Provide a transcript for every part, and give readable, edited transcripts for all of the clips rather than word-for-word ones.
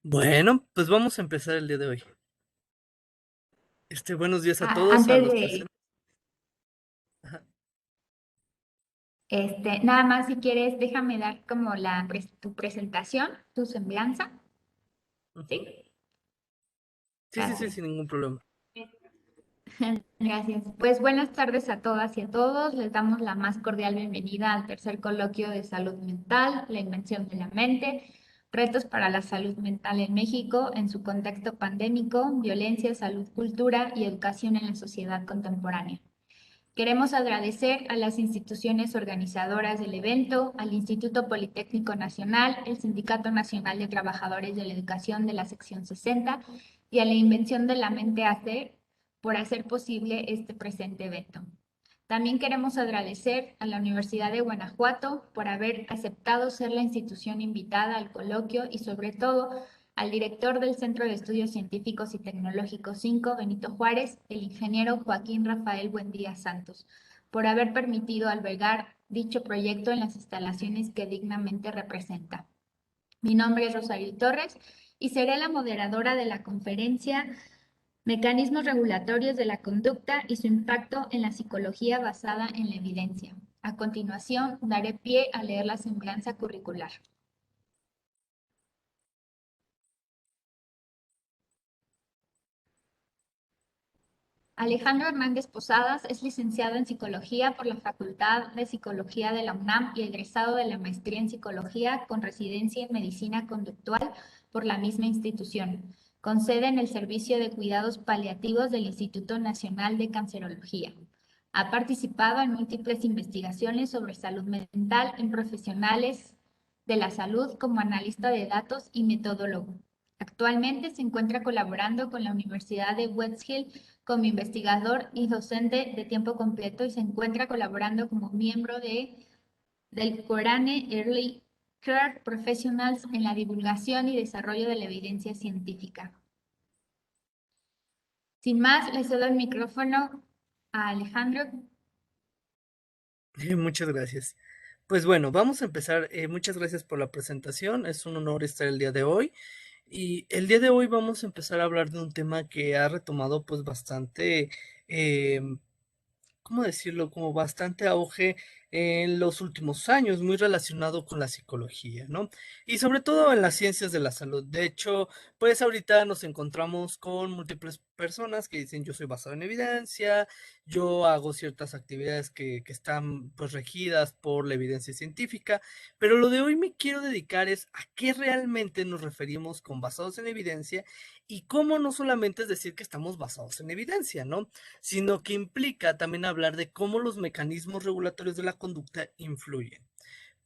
Bueno, pues vamos a empezar el día de hoy. Buenos días a todos, a Antes los de, presentes. Ajá, nada más si quieres, déjame dar como tu presentación, tu semblanza, ujú. ¿sí? Sí, sí, sí, Gracias. sin ningún problema. Gracias. Pues buenas tardes a todas y a todos. Les damos la más cordial bienvenida al tercer coloquio de salud mental, la invención de la mente, retos para la salud mental en México en su contexto pandémico, violencia, salud, cultura y educación en la sociedad contemporánea. Queremos agradecer a las instituciones organizadoras del evento, al Instituto Politécnico Nacional, el Sindicato Nacional de Trabajadores de la Educación de la Sección 60 y a la Invención de la Mente AC por hacer posible este presente evento. También queremos agradecer a la Universidad de Guanajuato por haber aceptado ser la institución invitada al coloquio y sobre todo al director del Centro de Estudios Científicos y Tecnológicos 5, Benito Juárez, el ingeniero Joaquín Rafael Buendía Santos, por haber permitido albergar dicho proyecto en las instalaciones que dignamente representa. Mi nombre es Rosario Torres y seré la moderadora de la conferencia Mecanismos regulatorios de la conducta y su impacto en la psicología basada en la evidencia. A continuación, daré pie a leer la semblanza curricular. Alejandro Hernández Posadas es licenciado en Psicología por la Facultad de Psicología de la UNAM y egresado de la Maestría en Psicología con residencia en Medicina Conductual por la misma institución, con sede en el Servicio de Cuidados Paliativos del Instituto Nacional de Cancerología. Ha participado en múltiples investigaciones sobre salud mental en profesionales de la salud como analista de datos y metodólogo. Actualmente se encuentra colaborando con la Universidad de West Hill como investigador y docente de tiempo completo y se encuentra colaborando como miembro del Corane Early Care Professionals en la divulgación y desarrollo de la evidencia científica. Sin más, le cedo el micrófono a Alejandro. Muchas gracias. Pues bueno, vamos a empezar. Muchas gracias por la presentación. Es un honor estar el día de hoy. Y el día de hoy vamos a empezar a hablar de un tema que ha retomado pues bastante, ¿cómo decirlo? Como bastante auge en los últimos años, muy relacionado con la psicología, ¿no? Y sobre todo en las ciencias de la salud. De hecho, pues ahorita nos encontramos con múltiples personas que dicen yo soy basado en evidencia, yo hago ciertas actividades que están pues regidas por la evidencia científica, pero lo de hoy me quiero dedicar es a qué realmente nos referimos con basados en evidencia y cómo no solamente es decir que estamos basados en evidencia, ¿no? Sino que implica también hablar de cómo los mecanismos regulatorios de la conducta influyen.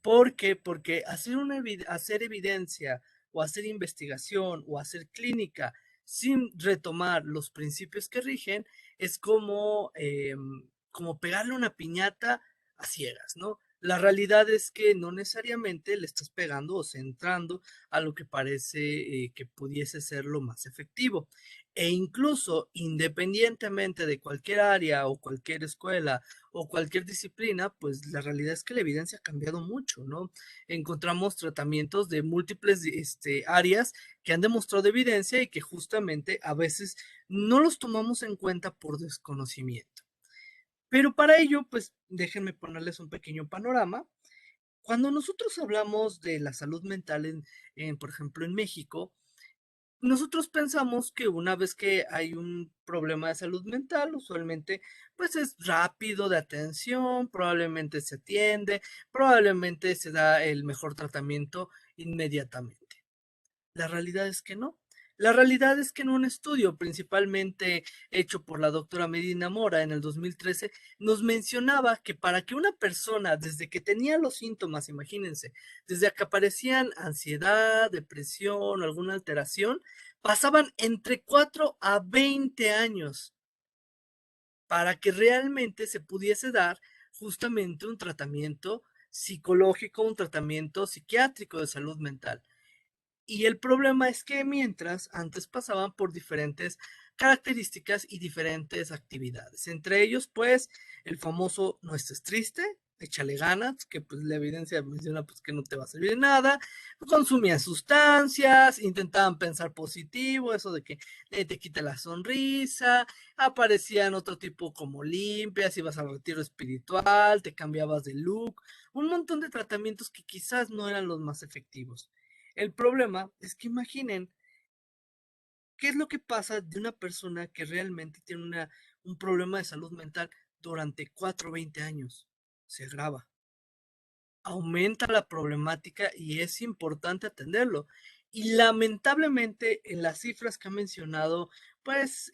¿Por qué? Porque hacer evidencia o hacer investigación o hacer clínica sin retomar los principios que rigen es como pegarle una piñata a ciegas, ¿no? La realidad es que no necesariamente le estás pegando o centrando a lo que parece que pudiese ser lo más efectivo. E incluso independientemente de cualquier área o cualquier escuela o cualquier disciplina, pues la realidad es que la evidencia ha cambiado mucho, ¿no? Encontramos tratamientos de múltiples áreas que han demostrado evidencia y que justamente a veces no los tomamos en cuenta por desconocimiento. Pero para ello, pues déjenme ponerles un pequeño panorama. Cuando nosotros hablamos de la salud mental por ejemplo, en México, nosotros pensamos que una vez que hay un problema de salud mental, usualmente pues es rápido de atención, probablemente se atiende, probablemente se da el mejor tratamiento inmediatamente. La realidad es que no. La realidad es que en un estudio principalmente hecho por la doctora Medina Mora en el 2013, nos mencionaba que para que una persona, desde que tenía los síntomas, imagínense, desde que aparecían ansiedad, depresión, alguna alteración, pasaban entre 4 a 20 años para que realmente se pudiese dar justamente un tratamiento psicológico, un tratamiento psiquiátrico de salud mental. Y el problema es que mientras antes pasaban por diferentes características y diferentes actividades. Entre ellos, pues, el famoso no estés triste, échale ganas, que pues la evidencia menciona pues que no te va a servir de nada, consumían sustancias, intentaban pensar positivo, eso de que te quita la sonrisa, aparecían otro tipo como limpias, ibas al retiro espiritual, te cambiabas de look, un montón de tratamientos que quizás no eran los más efectivos. El problema es que imaginen qué es lo que pasa de una persona que realmente tiene un problema de salud mental durante 4 o 20 años. Se agrava, aumenta la problemática y es importante atenderlo. Y lamentablemente en las cifras que ha mencionado, pues,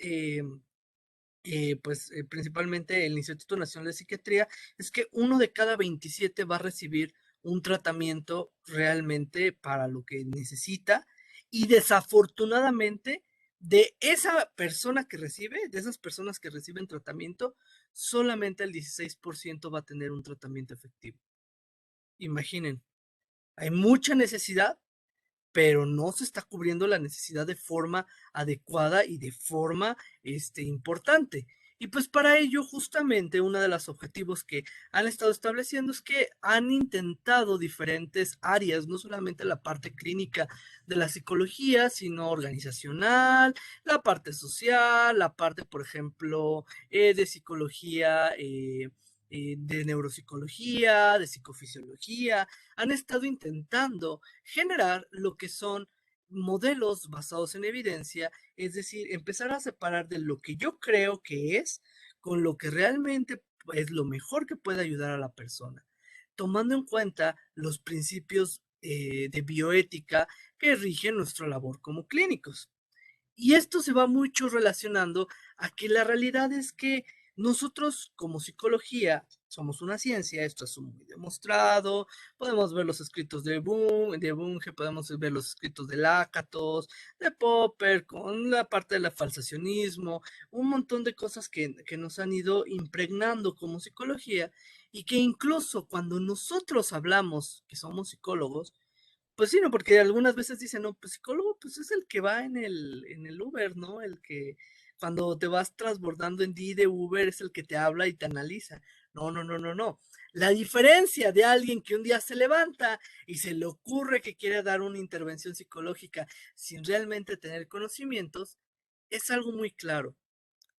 principalmente el Instituto Nacional de Psiquiatría, es que uno de cada 27 va a recibir un tratamiento realmente para lo que necesita y desafortunadamente de esa persona que recibe, de esas personas que reciben tratamiento, solamente el 16% va a tener un tratamiento efectivo. Imaginen, hay mucha necesidad, pero no se está cubriendo la necesidad de forma adecuada y de forma importante. Y pues para ello, justamente, uno de los objetivos que han estado estableciendo es que han intentado diferentes áreas, no solamente la parte clínica de la psicología, sino organizacional, la parte social, la parte, por ejemplo, de psicología, de neuropsicología, de psicofisiología, han estado intentando generar lo que son modelos basados en evidencia, es decir, empezar a separar de lo que yo creo que es con lo que realmente es lo mejor que puede ayudar a la persona, tomando en cuenta los principios de bioética que rigen nuestra labor como clínicos. Y esto se va mucho relacionando a que la realidad es que nosotros como psicología somos una ciencia, esto es muy demostrado, podemos ver los escritos de Bunge, podemos ver los escritos de Lakatos, de Popper, con la parte del falsacionismo, un montón de cosas que nos han ido impregnando como psicología y que incluso cuando nosotros hablamos que somos psicólogos, pues sí, no, porque algunas veces dicen, no, pues psicólogo, pues es el que va en el Uber, ¿no? El que cuando te vas transbordando en Didi de Uber es el que te habla y te analiza. No, no, no, no, no. La diferencia de alguien que un día se levanta y se le ocurre que quiere dar una intervención psicológica sin realmente tener conocimientos, es algo muy claro.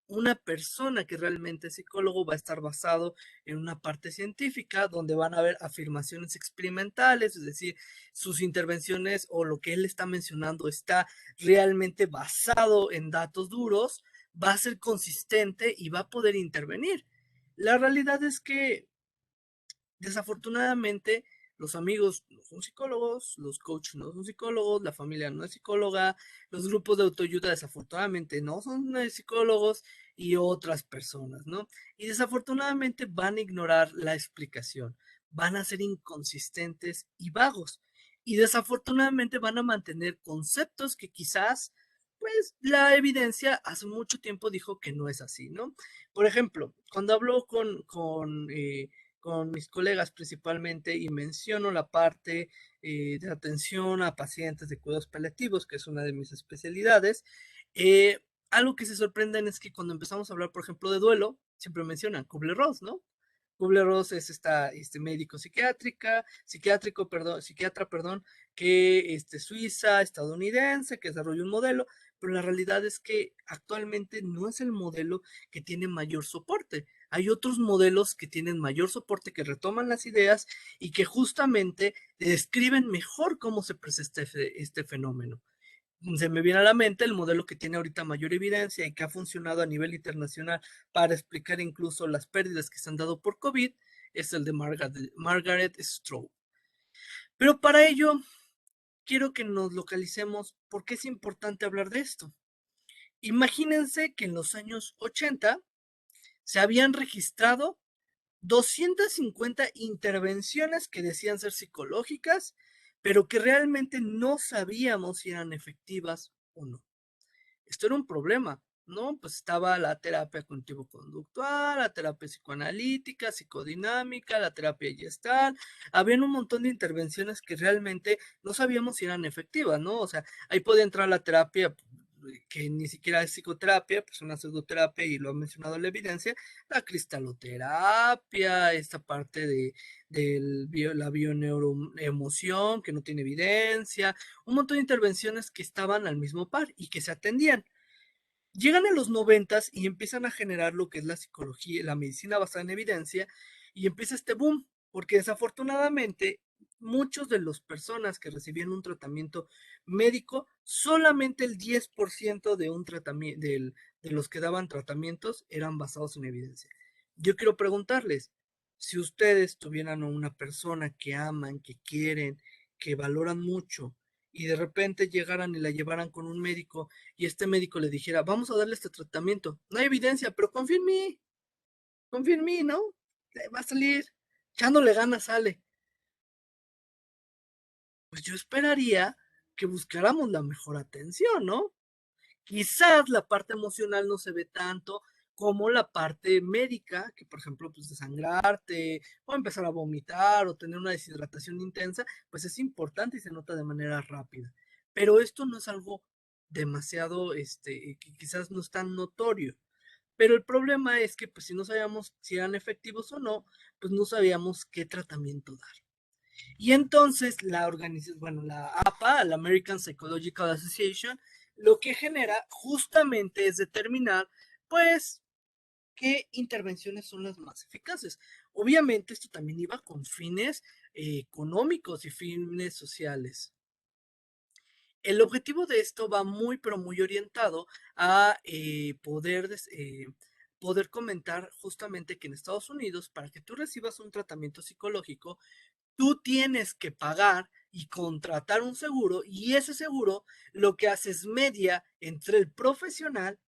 Una persona que realmente es psicólogo va a estar basado en una parte científica donde van a haber afirmaciones experimentales, es decir, sus intervenciones o lo que él está mencionando está realmente basado en datos duros, va a ser consistente y va a poder intervenir. La realidad es que desafortunadamente, los amigos no son psicólogos, los coaches no son psicólogos, la familia no es psicóloga, los grupos de autoayuda desafortunadamente no son psicólogos y otras personas, ¿no? Y desafortunadamente van a ignorar la explicación, van a ser inconsistentes y vagos. Y desafortunadamente van a mantener conceptos que quizás, pues, la evidencia hace mucho tiempo dijo que no es así, ¿no? Por ejemplo, cuando hablo con mis colegas principalmente y menciono la parte de atención a pacientes de cuidados paliativos, que es una de mis especialidades. Eh, Algo que se sorprenden es que cuando empezamos a hablar, por ejemplo, de duelo, siempre mencionan Kubler-Ross, ¿no? Kubler-Ross es este médico psiquiatra, perdón, que suiza, estadounidense, que desarrolló un modelo, pero la realidad es que actualmente no es el modelo que tiene mayor soporte. Hay otros modelos que tienen mayor soporte, que retoman las ideas y que justamente describen mejor cómo se presenta este fenómeno. Se me viene a la mente el modelo que tiene ahorita mayor evidencia y que ha funcionado a nivel internacional para explicar incluso las pérdidas que se han dado por COVID, es el de Margaret Stroop. Pero para ello, quiero que nos localicemos por qué es importante hablar de esto. Imagínense que en los años 80 se habían registrado 250 intervenciones que decían ser psicológicas, pero que realmente no sabíamos si eran efectivas o no. Esto era un problema, ¿no? Pues estaba la terapia cognitivo-conductual, la terapia psicoanalítica, psicodinámica, la terapia gestal. Habían un montón de intervenciones que realmente no sabíamos si eran efectivas, ¿no? O sea, ahí podía entrar la terapia que ni siquiera es psicoterapia, pues una pseudoterapia y lo ha mencionado la evidencia, la cristaloterapia, esta parte de la bioneuroemoción que no tiene evidencia, un montón de intervenciones que estaban al mismo par y que se atendían. Llegan a los noventas y empiezan a generar lo que es la psicología, la medicina basada en evidencia, y empieza este boom, porque desafortunadamente muchos de las personas que recibían un tratamiento médico, solamente el 10% de un tratamiento, de los que daban tratamientos eran basados en evidencia. Yo quiero preguntarles, si ustedes tuvieran a una persona que aman, que quieren, que valoran mucho, y de repente llegaran y la llevaran con un médico y este médico le dijera, vamos a darle este tratamiento. No hay evidencia, pero confía en mí, ¿no? Va a salir, echándole ganas sale. Pues yo esperaría que buscáramos la mejor atención, ¿no? Quizás la parte emocional no se ve tanto como la parte médica, que por ejemplo, pues desangrarte o empezar a vomitar o tener una deshidratación intensa, pues es importante y se nota de manera rápida. Pero esto no es algo demasiado, que quizás no es tan notorio. Pero el problema es que, pues, si no sabíamos si eran efectivos o no, pues no sabíamos qué tratamiento dar. Y entonces la organización, bueno, la APA, la American Psychological Association, lo que genera justamente es determinar, pues, qué intervenciones son las más eficaces. Obviamente esto también iba con fines económicos y fines sociales. El objetivo de esto va muy, pero muy orientado a poder comentar justamente que en Estados Unidos, para que tú recibas un tratamiento psicológico, tú tienes que pagar y contratar un seguro, y ese seguro lo que hace es media entre el profesional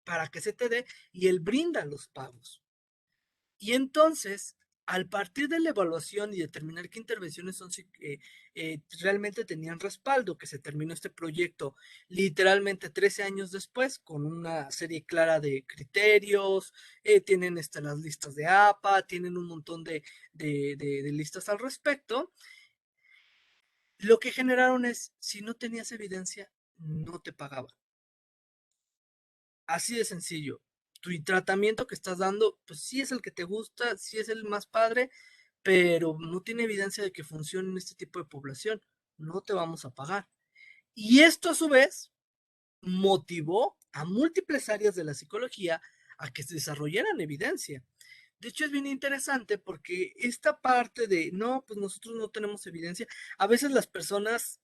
para que se te dé y él brinda los pagos. Y entonces, al partir de la evaluación y determinar qué intervenciones son, realmente tenían respaldo, que se terminó este proyecto literalmente 13 años después, con una serie clara de criterios, tienen las listas de APA, tienen un montón de listas al respecto. Lo que generaron es, si no tenías evidencia, no te pagaba. Así de sencillo. Tu tratamiento que estás dando, pues sí es el que te gusta, sí es el más padre, pero no tiene evidencia de que funcione en este tipo de población. No te vamos a pagar. Y esto a su vez motivó a múltiples áreas de la psicología a que se desarrollaran evidencia. De hecho, es bien interesante porque esta parte de, no, pues nosotros no tenemos evidencia, a veces las personas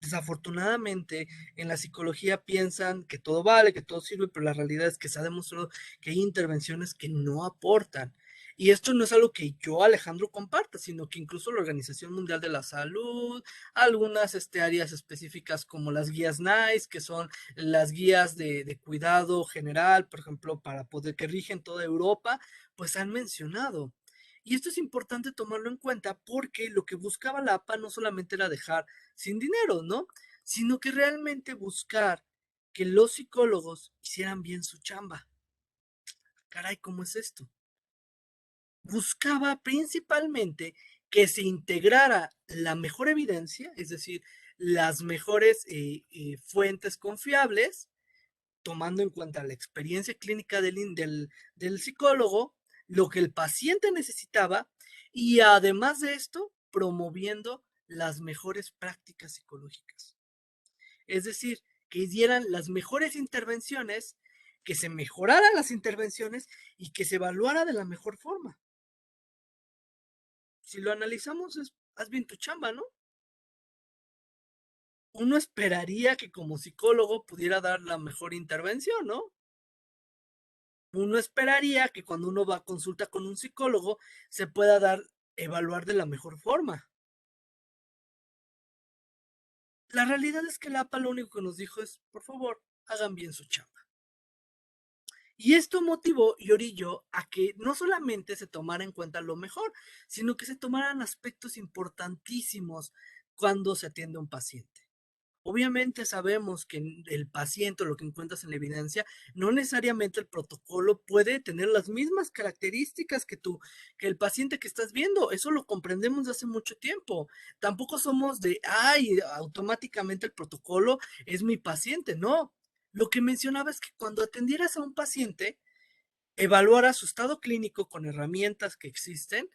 desafortunadamente en la psicología piensan que todo vale, que todo sirve, pero la realidad es que se ha demostrado que hay intervenciones que no aportan. Y esto no es algo que yo, Alejandro, comparta, sino que incluso la Organización Mundial de la Salud, algunas áreas específicas como las guías NICE, que son las guías de cuidado general, por ejemplo, para poder que rigen toda Europa, pues han mencionado. Y esto es importante tomarlo en cuenta porque lo que buscaba la APA no solamente era dejar sin dinero, ¿no? Sino que realmente buscar que los psicólogos hicieran bien su chamba. Caray, ¿cómo es esto? Buscaba principalmente que se integrara la mejor evidencia, es decir, las mejores fuentes confiables, tomando en cuenta la experiencia clínica del psicólogo, lo que el paciente necesitaba, y además de esto, promoviendo las mejores prácticas psicológicas. Es decir, que dieran las mejores intervenciones, que se mejoraran las intervenciones y que se evaluara de la mejor forma. Si lo analizamos, haz bien tu chamba, ¿no? Uno esperaría que como psicólogo pudiera dar la mejor intervención, ¿no? Uno esperaría que cuando uno va a consulta con un psicólogo se pueda evaluar de la mejor forma. La realidad es que la APA lo único que nos dijo es, por favor, hagan bien su chamba. Y esto motivó y orilló a que no solamente se tomara en cuenta lo mejor, sino que se tomaran aspectos importantísimos cuando se atiende a un paciente. Obviamente sabemos que el paciente o lo que encuentras en la evidencia, no necesariamente el protocolo puede tener las mismas características que el paciente que estás viendo. Eso lo comprendemos desde hace mucho tiempo. Tampoco somos de, ay, automáticamente el protocolo es mi paciente. No. Lo que mencionaba es que cuando atendieras a un paciente, evaluaras su estado clínico con herramientas que existen,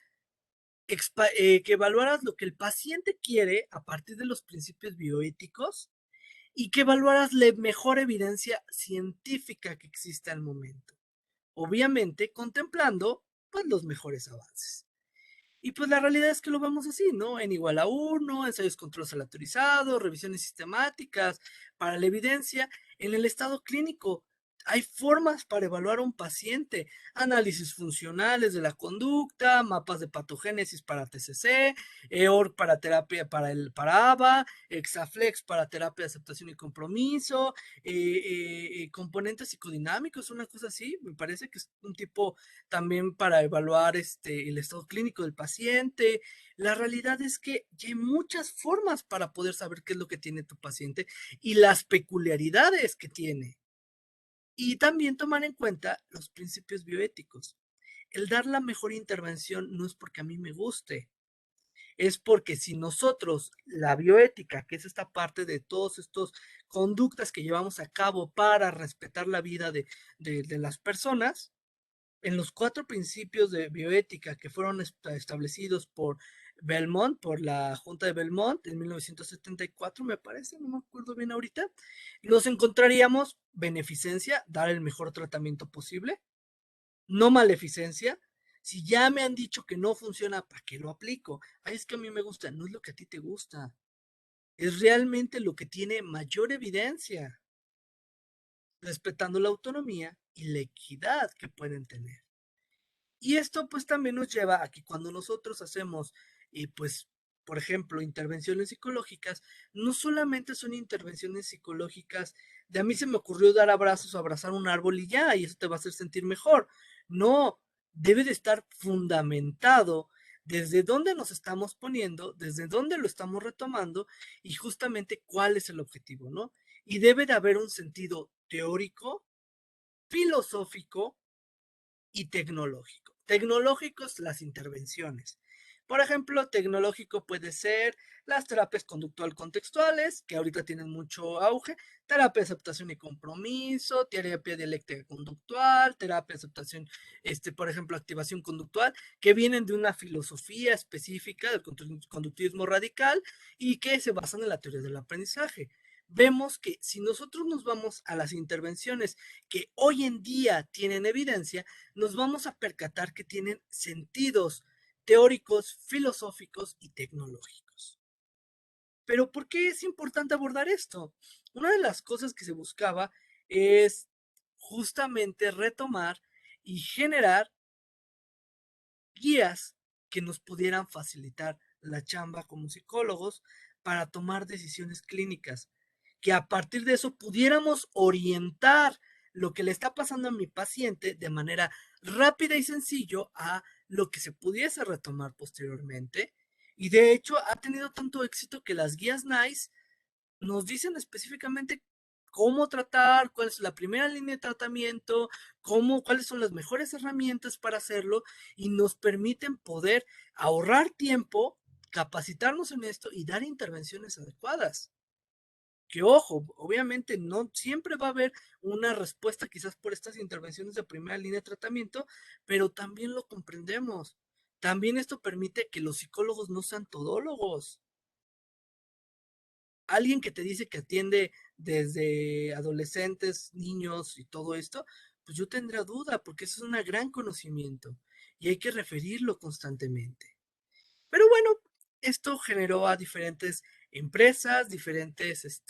que evaluaras lo que el paciente quiere a partir de los principios bioéticos y que evaluaras la mejor evidencia científica que existe al momento. Obviamente contemplando pues los mejores avances. Y pues la realidad es que lo vemos así, ¿no? En igual a uno, ensayos controles aleatorizados, revisiones sistemáticas para la evidencia. En el estado clínico hay formas para evaluar a un paciente, análisis funcionales de la conducta, mapas de patogénesis para TCC, EOR para terapia para ABA, Exaflex para terapia de aceptación y compromiso, componentes psicodinámicos, una cosa así, me parece que es un tipo también para evaluar el estado clínico del paciente. La realidad es que hay muchas formas para poder saber qué es lo que tiene tu paciente y las peculiaridades que tiene. Y también tomar en cuenta los principios bioéticos. El dar la mejor intervención no es porque a mí me guste, es porque si nosotros, la bioética, que es esta parte de todos estos conductas que llevamos a cabo para respetar la vida de las personas, en los 4 principios de bioética que fueron establecidos por Belmont, por la Junta de Belmont en 1974, me parece, no me acuerdo bien ahorita, nos encontraríamos beneficencia, dar el mejor tratamiento posible, no maleficencia. Si ya me han dicho que no funciona, ¿para qué lo aplico? Ay, es que a mí me gusta, no es lo que a ti te gusta, es realmente lo que tiene mayor evidencia, respetando la autonomía y la equidad que pueden tener. Y esto pues también nos lleva a que cuando nosotros hacemos, pues, por ejemplo, intervenciones psicológicas, no solamente son intervenciones psicológicas de a mí se me ocurrió dar abrazos o abrazar un árbol y ya, y eso te va a hacer sentir mejor. No, debe de estar fundamentado desde dónde nos estamos poniendo, desde dónde lo estamos retomando y justamente cuál es el objetivo, ¿no? Y debe de haber un sentido teórico, filosófico y tecnológico. Tecnológicos, las intervenciones. Por ejemplo, tecnológico puede ser las terapias conductual contextuales, que ahorita tienen mucho auge, terapia de aceptación y compromiso, terapia dialéctica conductual, terapia de aceptación, por ejemplo, activación conductual, que vienen de una filosofía específica del conductismo radical y que se basan en la teoría del aprendizaje. Vemos que si nosotros nos vamos a las intervenciones que hoy en día tienen evidencia, nos vamos a percatar que tienen sentidos teóricos, filosóficos y tecnológicos. Pero ¿por qué es importante abordar esto? Una de las cosas que se buscaba es justamente retomar y generar guías que nos pudieran facilitar la chamba como psicólogos para tomar decisiones clínicas, que a partir de eso pudiéramos orientar lo que le está pasando a mi paciente de manera rápida y sencillo a lo que se pudiese retomar posteriormente. Y de hecho ha tenido tanto éxito que las guías NICE nos dicen específicamente cómo tratar, cuál es la primera línea de tratamiento, cuáles son las mejores herramientas para hacerlo y nos permiten poder ahorrar tiempo, capacitarnos en esto y dar intervenciones adecuadas. Que ojo, obviamente no siempre va a haber una respuesta quizás por estas intervenciones de primera línea de tratamiento, pero también lo comprendemos. También esto permite que los psicólogos no sean todólogos. Alguien que te dice que atiende desde adolescentes, niños y todo esto, pues yo tendría duda, porque eso es un gran conocimiento y hay que referirlo constantemente. Pero bueno, esto generó a diferentes empresas, diferentes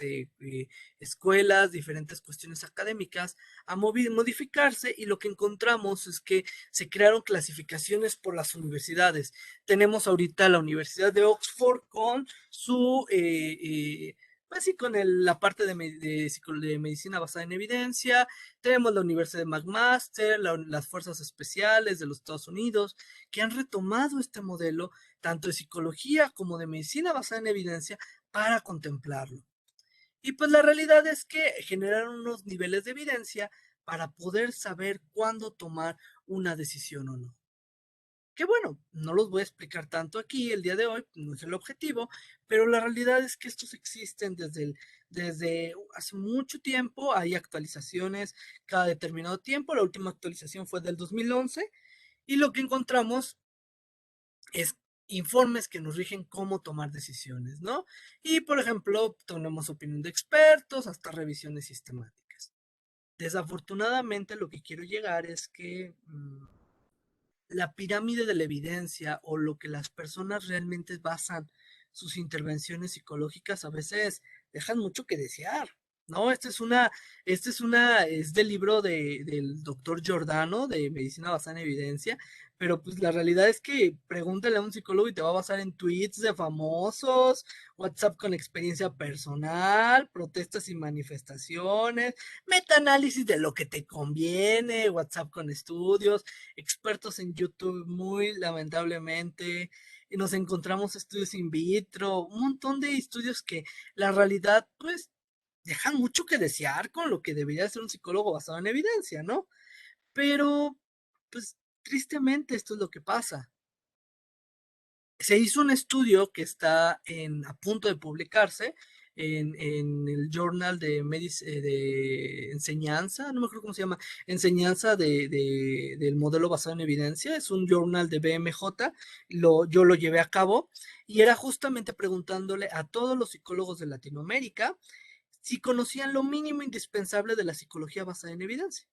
escuelas, diferentes cuestiones académicas a modificarse y lo que encontramos es que se crearon clasificaciones por las universidades. Tenemos ahorita la Universidad de Oxford con su, pues sí, con la parte de medicina basada en evidencia. Tenemos la Universidad de McMaster, las Fuerzas Especiales de los Estados Unidos, que han retomado este modelo tanto de psicología como de medicina basada en evidencia para contemplarlo. Y pues la realidad es que generaron unos niveles de evidencia para poder saber cuándo tomar una decisión o no. Que bueno, no los voy a explicar tanto aquí el día de hoy, no es el objetivo, pero la realidad es que estos existen desde hace mucho tiempo, hay actualizaciones cada determinado tiempo, la última actualización fue del 2011 y lo que encontramos es informes que nos rigen cómo tomar decisiones, ¿no? Y por ejemplo, tenemos opinión de expertos hasta revisiones sistemáticas. Desafortunadamente, lo que quiero llegar es que la pirámide de la evidencia o lo que las personas realmente basan sus intervenciones psicológicas a veces dejan mucho que desear. No, es del libro del doctor Giordano de Medicina Basada en Evidencia, pero pues la realidad es que pregúntale a un psicólogo y te va a basar en tweets de famosos, WhatsApp con experiencia personal, protestas y manifestaciones, metaanálisis de lo que te conviene, WhatsApp con estudios, expertos en YouTube, muy lamentablemente, y nos encontramos estudios in vitro, un montón de estudios que la realidad, pues, dejan mucho que desear con lo que debería ser un psicólogo basado en evidencia, ¿no? Pero, pues, tristemente esto es lo que pasa. Se hizo un estudio que está a punto de publicarse en el Journal de Enseñanza, no me acuerdo cómo se llama, Enseñanza del modelo basado en evidencia, es un journal de BMJ, yo lo llevé a cabo y era justamente preguntándole a todos los psicólogos de Latinoamérica si conocían lo mínimo indispensable de la psicología basada en evidencia.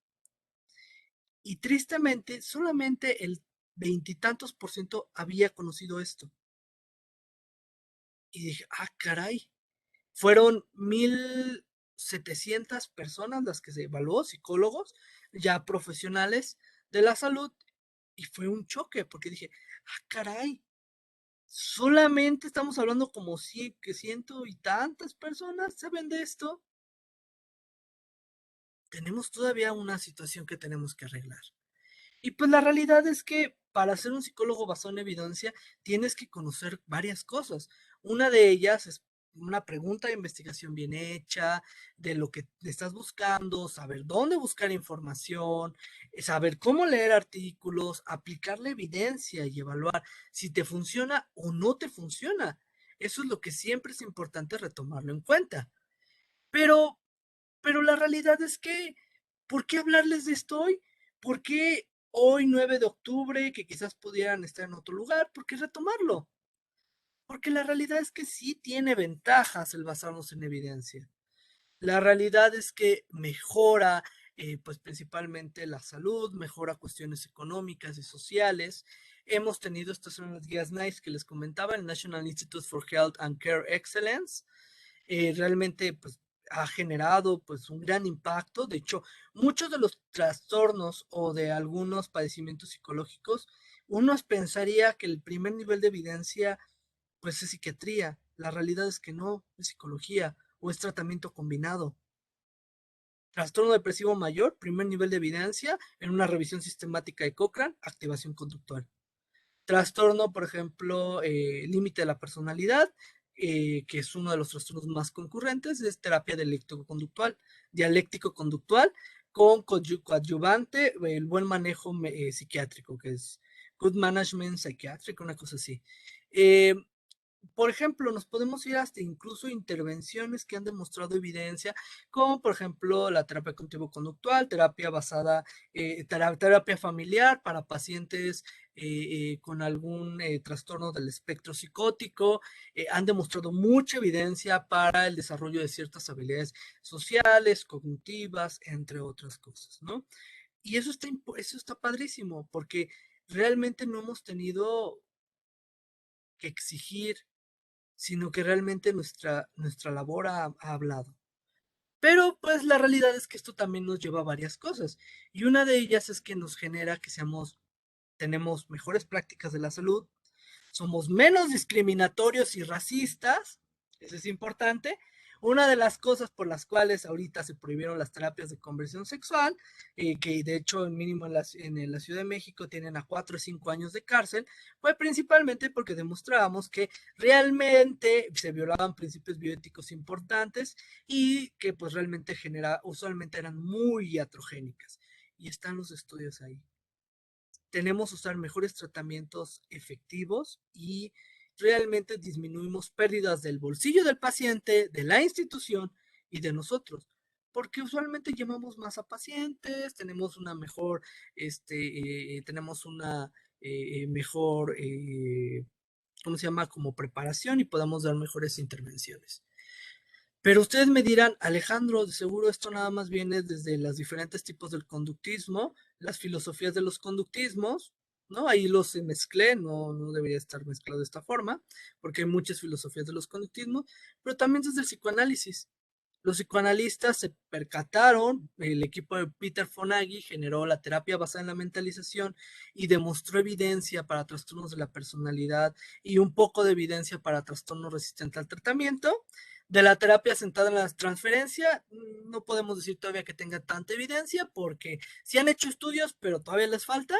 Y tristemente, solamente el veintitantos por ciento había conocido esto. Y dije, ah, caray, fueron 1,700 personas las que se evaluó, psicólogos, ya profesionales de la salud, y fue un choque, porque dije, ah, caray, solamente estamos hablando como que ciento y tantas personas saben de esto. Tenemos todavía una situación que tenemos que arreglar. Y pues la realidad es que para ser un psicólogo basado en evidencia tienes que conocer varias cosas. Una de ellas es una pregunta de investigación bien hecha, de lo que estás buscando, saber dónde buscar información, saber cómo leer artículos, aplicar la evidencia y evaluar si te funciona o no te funciona. Eso es lo que siempre es importante retomarlo en cuenta. Pero pero la realidad es que, ¿por qué hablarles de esto hoy? ¿Por qué hoy, 9 de octubre, que quizás pudieran estar en otro lugar? ¿Por qué retomarlo? Porque la realidad es que sí tiene ventajas el basarnos en evidencia. La realidad es que mejora, pues principalmente la salud, mejora cuestiones económicas y sociales. Hemos tenido, estas son las guías NICE que les comentaba, el National Institute for Health and Care Excellence, realmente pues ha generado pues un gran impacto. De hecho, muchos de los trastornos o de algunos padecimientos psicológicos, uno pensaría que el primer nivel de evidencia pues es psiquiatría. La realidad es que no, es psicología o es tratamiento combinado. Trastorno depresivo mayor, primer nivel de evidencia en una revisión sistemática de Cochrane, activación conductual. Trastorno, por ejemplo, límite de la personalidad, que es uno de los trastornos más concurrentes, es terapia dialéctico-conductual con coadyuvante, el buen manejo psiquiátrico, que es good management psychiatric, una cosa así. Por ejemplo, nos podemos ir hasta incluso intervenciones que han demostrado evidencia, como por ejemplo la terapia cognitivo-conductual, terapia basada, terapia familiar para pacientes con algún trastorno del espectro psicótico, han demostrado mucha evidencia para el desarrollo de ciertas habilidades sociales, cognitivas, entre otras cosas, ¿no? Y eso está padrísimo, porque realmente no hemos tenido que exigir, sino que realmente nuestra labor ha hablado. Pero pues la realidad es que esto también nos lleva a varias cosas. Y una de ellas es que nos genera que tenemos mejores prácticas de la salud, somos menos discriminatorios y racistas, eso es importante, Una de las cosas por las cuales ahorita se prohibieron las terapias de conversión sexual, que de hecho el mínimo en la Ciudad de México tienen a 4 o 5 años de cárcel, fue principalmente porque demostrábamos que realmente se violaban principios bioéticos importantes y que pues realmente usualmente eran muy iatrogénicas. Y están los estudios ahí. Tenemos que usar mejores tratamientos efectivos y realmente disminuimos pérdidas del bolsillo del paciente, de la institución y de nosotros. Porque usualmente llamamos más a pacientes, tenemos una mejor, tenemos una mejor, ¿cómo se llama? Como preparación y podamos dar mejores intervenciones. Pero ustedes me dirán, Alejandro, de seguro esto nada más viene desde los diferentes tipos del conductismo, las filosofías de los conductismos, ¿no? Ahí los mezclé, no debería estar mezclado de esta forma, porque hay muchas filosofías de los conductismos, pero también desde el psicoanálisis. Los psicoanalistas se percataron, el equipo de Peter Fonagy generó la terapia basada en la mentalización y demostró evidencia para trastornos de la personalidad y un poco de evidencia para trastornos resistentes al tratamiento. De la terapia sentada en la transferencia, no podemos decir todavía que tenga tanta evidencia porque sí han hecho estudios, pero todavía les falta.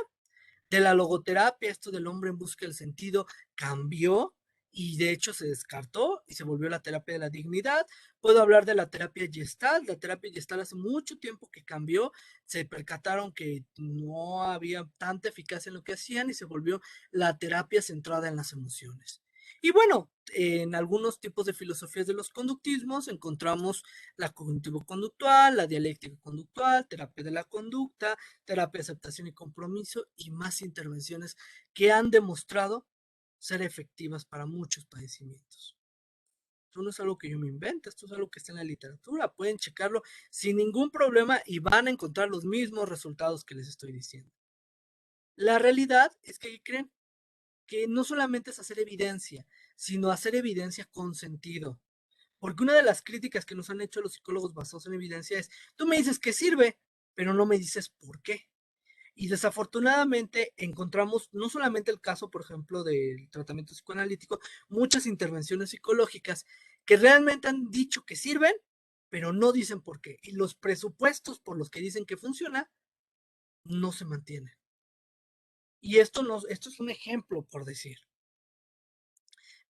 De la logoterapia, esto del hombre en busca del sentido, cambió y de hecho se descartó y se volvió la terapia de la dignidad. Puedo hablar de la terapia Gestalt. La terapia Gestalt hace mucho tiempo que cambió, se percataron que no había tanta eficacia en lo que hacían y se volvió la terapia centrada en las emociones. Y bueno, en algunos tipos de filosofías de los conductismos encontramos la cognitivo-conductual, la dialéctico-conductual, terapia de la conducta, terapia de aceptación y compromiso y más intervenciones que han demostrado ser efectivas para muchos padecimientos. Esto no es algo que yo me invente, esto es algo que está en la literatura, pueden checarlo sin ningún problema y van a encontrar los mismos resultados que les estoy diciendo. La realidad es que creen que no solamente es hacer evidencia, sino hacer evidencia con sentido. Porque una de las críticas que nos han hecho los psicólogos basados en evidencia es, tú me dices que sirve, pero no me dices por qué. Y desafortunadamente encontramos no solamente el caso, por ejemplo, del tratamiento psicoanalítico, muchas intervenciones psicológicas que realmente han dicho que sirven, pero no dicen por qué. Y los presupuestos por los que dicen que funciona no se mantienen. Y esto es un ejemplo, por decir.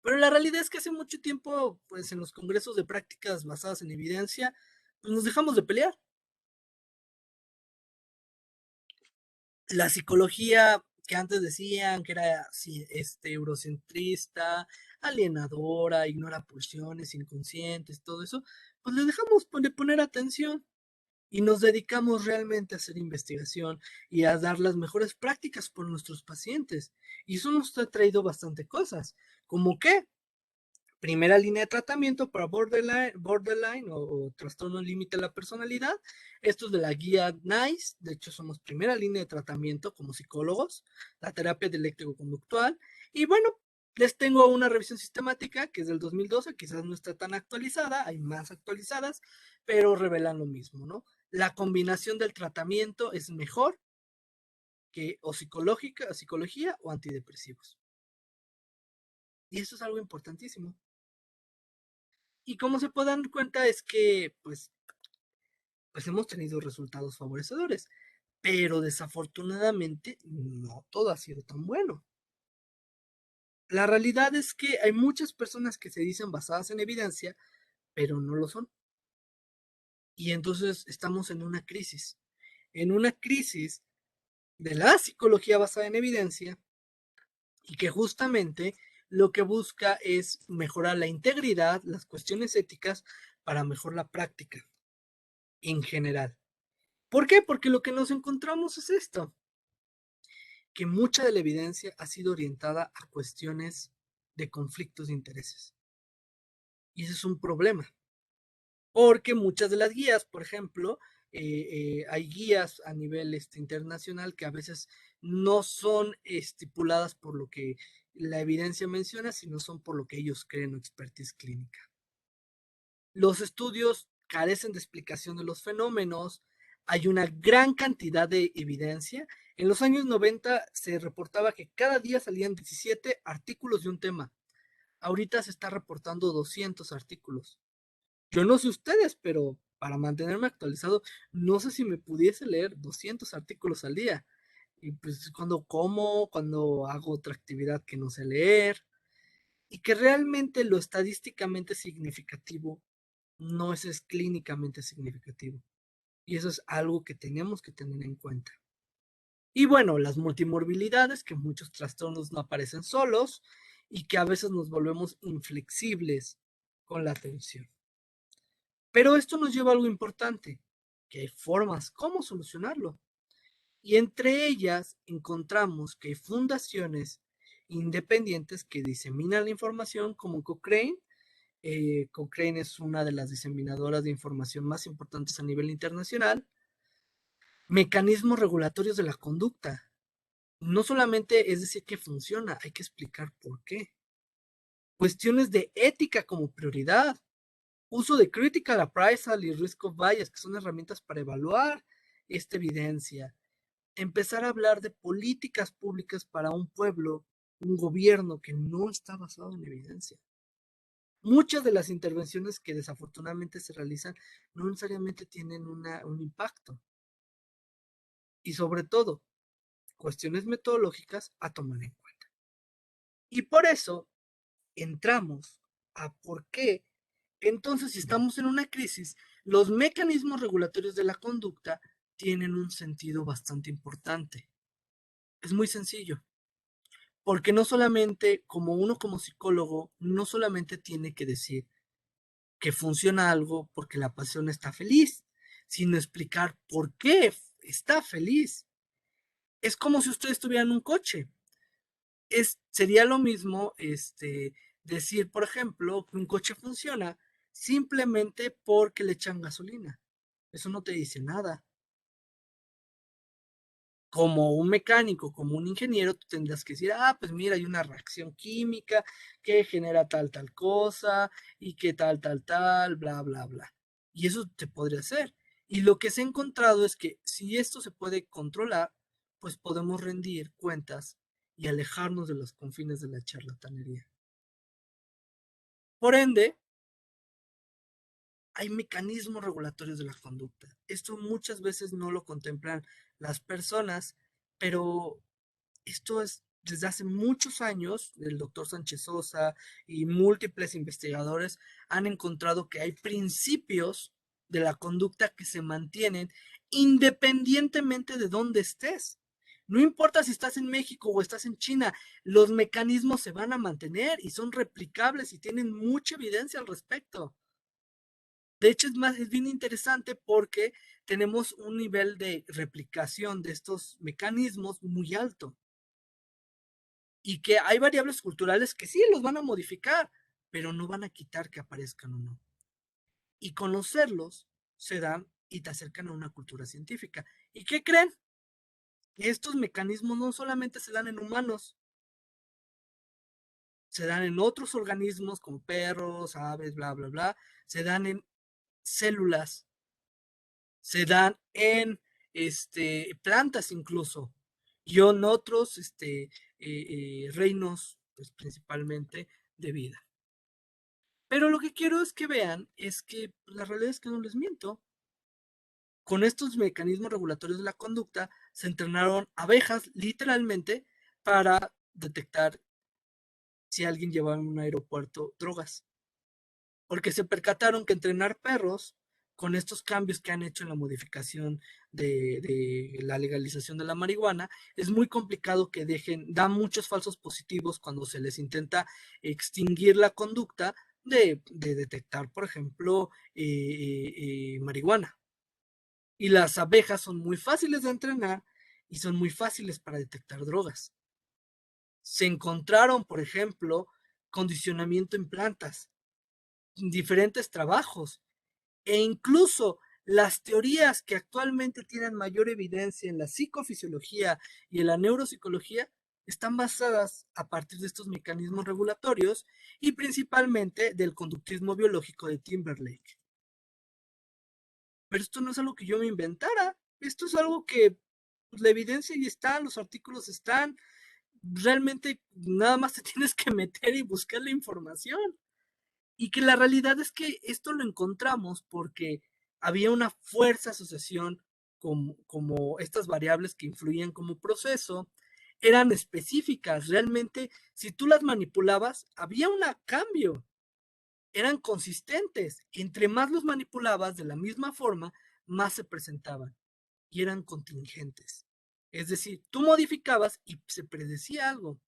Pero la realidad es que hace mucho tiempo, pues en los congresos de prácticas basadas en evidencia, pues nos dejamos de pelear. La psicología que antes decían que era eurocentrista, alienadora, ignora pulsiones inconscientes, todo eso, pues le dejamos de poner atención y nos dedicamos realmente a hacer investigación y a dar las mejores prácticas por nuestros pacientes. Y eso nos ha traído bastante cosas, como que primera línea de tratamiento para borderline o trastorno límite de la personalidad. Esto es de la guía NICE. De hecho, somos primera línea de tratamiento como psicólogos, la terapia dialéctico-conductual. Y bueno, les tengo una revisión sistemática que es del 2012, quizás no está tan actualizada, hay más actualizadas, pero revelan lo mismo, ¿no? La combinación del tratamiento es mejor que o psicología o antidepresivos. Y eso es algo importantísimo. Y como se pueden dar cuenta es que pues hemos tenido resultados favorecedores, pero desafortunadamente no todo ha sido tan bueno. La realidad es que hay muchas personas que se dicen basadas en evidencia, pero no lo son. Y entonces estamos en una crisis de la psicología basada en evidencia y que justamente lo que busca es mejorar la integridad, las cuestiones éticas para mejorar la práctica en general. ¿Por qué? Porque lo que nos encontramos es esto, que mucha de la evidencia ha sido orientada a cuestiones de conflictos de intereses. Y ese es un problema, porque muchas de las guías, por ejemplo, hay guías a nivel internacional que a veces no son estipuladas por lo que la evidencia menciona, sino son por lo que ellos creen o expertise clínica. Los estudios carecen de explicación de los fenómenos, hay una gran cantidad de evidencia. En los años 90 se reportaba que cada día salían 17 artículos de un tema. Ahorita se está reportando 200 artículos. Yo no sé ustedes, pero para mantenerme actualizado, no sé si me pudiese leer 200 artículos al día. Y pues cuando como, cuando hago otra actividad que no sé leer, y que realmente lo estadísticamente significativo no es clínicamente significativo. Y eso es algo que tenemos que tener en cuenta. Y bueno, las multimorbilidades, que muchos trastornos no aparecen solos y que a veces nos volvemos inflexibles con la atención. Pero esto nos lleva a algo importante, que hay formas cómo solucionarlo. Y entre ellas encontramos que hay fundaciones independientes que diseminan la información como Cochrane. Cochrane es una de las diseminadoras de información más importantes a nivel internacional. Mecanismos regulatorios de la conducta. No solamente es decir que funciona, hay que explicar por qué. Cuestiones de ética como prioridad. Uso de critical appraisal y risk of bias, que son herramientas para evaluar esta evidencia. Empezar a hablar de políticas públicas para un pueblo, un gobierno que no está basado en evidencia. Muchas de las intervenciones que desafortunadamente se realizan no necesariamente tienen un impacto. Y sobre todo, cuestiones metodológicas a tomar en cuenta. Y por eso entramos a por qué, entonces, si estamos en una crisis, los mecanismos regulatorios de la conducta tienen un sentido bastante importante. Es muy sencillo, porque no solamente como uno como psicólogo, no solamente tiene que decir que funciona algo porque la pasión está feliz, sino explicar por qué está feliz. Es como si ustedes tuvieran un coche. Sería lo mismo decir, por ejemplo, que un coche funciona simplemente porque le echan gasolina. Eso no te dice nada. Como un mecánico, como un ingeniero, tú tendrás que decir, ah, pues mira, hay una reacción química que genera tal cosa y que tal, bla, bla, bla. Y eso te podría hacer. Y lo que se ha encontrado es que si esto se puede controlar, pues podemos rendir cuentas y alejarnos de los confines de la charlatanería. Por ende, hay mecanismos regulatorios de la conducta. Esto muchas veces no lo contemplan las personas, pero esto es desde hace muchos años. El doctor Sánchez Sosa y múltiples investigadores han encontrado que hay principios de la conducta que se mantienen independientemente de dónde estés. No importa si estás en México o estás en China, los mecanismos se van a mantener y son replicables y tienen mucha evidencia al respecto. De hecho, es bien interesante porque tenemos un nivel de replicación de estos mecanismos muy alto y que hay variables culturales que sí los van a modificar, pero no van a quitar que aparezcan o no. Y conocerlos se dan y te acercan a una cultura científica. ¿Y qué creen? Que estos mecanismos no solamente se dan en humanos, se dan en otros organismos como perros, aves, bla, bla, bla, se dan en células, se dan en plantas incluso, y en otros reinos, pues principalmente de vida. Pero lo que quiero es que vean es que la realidad es que no les miento. Con estos mecanismos regulatorios de la conducta se entrenaron abejas literalmente para detectar si alguien llevaba en un aeropuerto drogas, porque se percataron que entrenar perros con estos cambios que han hecho en la modificación de la legalización de la marihuana, es muy complicado que da muchos falsos positivos cuando se les intenta extinguir la conducta de detectar, por ejemplo, marihuana. Y las abejas son muy fáciles de entrenar y son muy fáciles para detectar drogas. Se encontraron, por ejemplo, condicionamiento en plantas, diferentes trabajos, e incluso las teorías que actualmente tienen mayor evidencia en la psicofisiología y en la neuropsicología están basadas a partir de estos mecanismos regulatorios y principalmente del conductismo biológico de Timberlake. Pero esto no es algo que yo me inventara, esto es algo que pues, la evidencia ya está, los artículos están, realmente nada más te tienes que meter y buscar la información. Y que la realidad es que esto lo encontramos porque había una fuerza asociación como estas variables que influían como proceso, eran específicas, realmente si tú las manipulabas, había un cambio, eran consistentes, entre más los manipulabas de la misma forma, más se presentaban y eran contingentes. Es decir, tú modificabas y se predecía algo,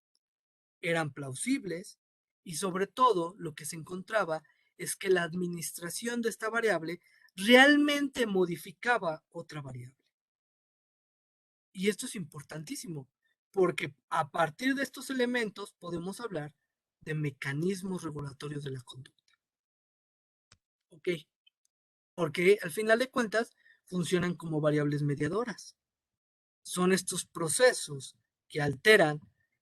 eran plausibles y sobre todo lo que se encontraba es que la administración de esta variable realmente modificaba otra variable. Y esto es importantísimo porque a partir de estos elementos podemos hablar de mecanismos regulatorios de la conducta. ¿Ok? Porque al final de cuentas funcionan como variables mediadoras. Son estos procesos que alteran,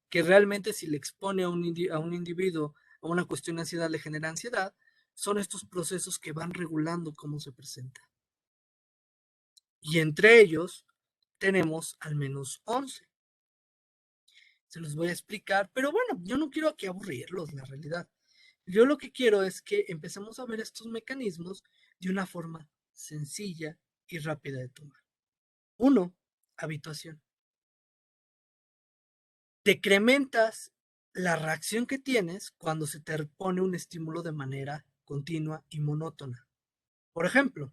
que realmente si le expone a un individuo a una cuestión de ansiedad le genera ansiedad, son estos procesos que van regulando cómo se presenta. Y entre ellos tenemos al menos 11. Se los voy a explicar, pero bueno, yo no quiero aquí aburrirlos, la realidad. Yo lo que quiero es que empecemos a ver estos mecanismos de una forma sencilla y rápida de tomar. Uno, habituación. Decrementas la reacción que tienes cuando se te pone un estímulo de manera continua y monótona. Por ejemplo,